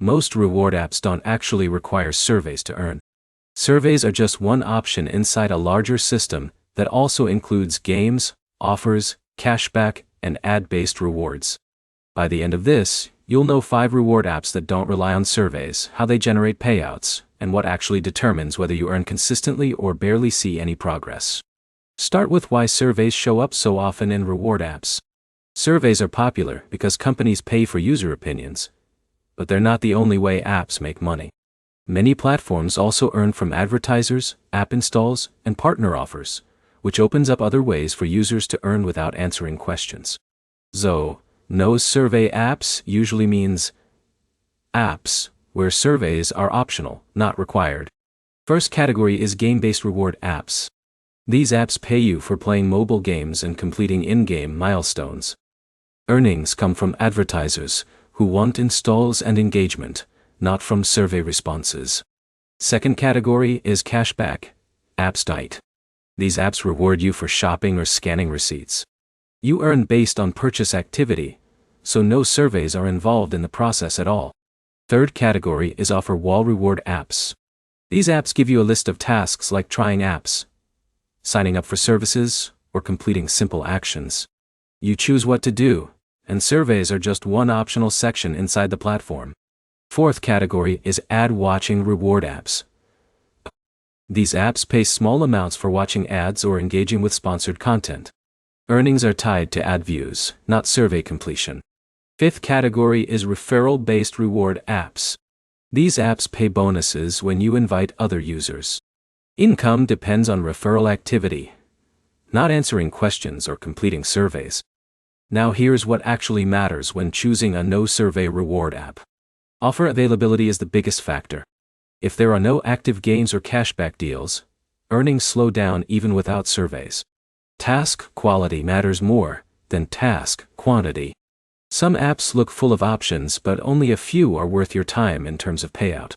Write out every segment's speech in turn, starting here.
Most reward apps don't actually require surveys to earn. Surveys are just one option inside a larger system that also includes games, offers, cashback, and ad-based rewards. By the end of this, you'll know 5 reward apps that don't rely on surveys, how they generate payouts, and what actually determines whether you earn consistently or barely see any progress. Start with why surveys show up so often in reward apps. Surveys are popular because companies pay for user opinions, but they're not the only way apps make money. Many platforms also earn from advertisers, app installs, and partner offers, which opens up other ways for users to earn without answering questions. So, no survey apps usually means apps where surveys are optional, not required. First category is game-based reward apps. These apps pay you for playing mobile games and completing in-game milestones. Earnings come from advertisers who want installs and engagement, not from survey responses. Second category is cashback apps. These apps reward you for shopping or scanning receipts. You earn based on purchase activity, so no surveys are involved in the process at all. Third category is offer wall reward apps. These apps give you a list of tasks like trying apps, signing up for services, or completing simple actions. You choose what to do, and surveys are just one optional section inside the platform. Fourth category is ad-watching reward apps. These apps pay small amounts for watching ads or engaging with sponsored content. Earnings are tied to ad views, not survey completion. Fifth category is referral-based reward apps. These apps pay bonuses when you invite other users. Income depends on referral activity, not answering questions or completing surveys. Now here's what actually matters when choosing a no-survey reward app. Offer availability is the biggest factor. If there are no active games or cashback deals, earnings slow down even without surveys. Task quality matters more than task quantity. Some apps look full of options, but only a few are worth your time in terms of payout.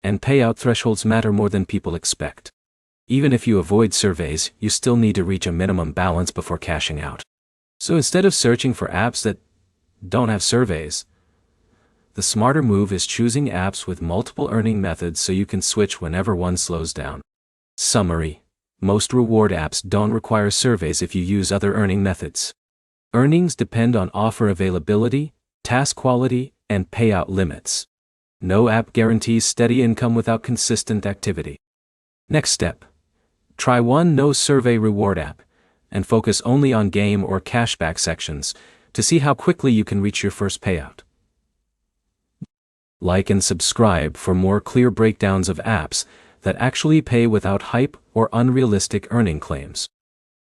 And payout thresholds matter more than people expect. Even if you avoid surveys, you still need to reach a minimum balance before cashing out. So instead of searching for apps that don't have surveys, the smarter move is choosing apps with multiple earning methods so you can switch whenever one slows down. Summary: most reward apps don't require surveys if you use other earning methods. Earnings depend on offer availability, task quality, and payout limits. No app guarantees steady income without consistent activity. Next step: try one no-survey reward app, and focus only on game or cashback sections to see how quickly you can reach your first payout. Like and subscribe for more clear breakdowns of apps that actually pay without hype or unrealistic earning claims.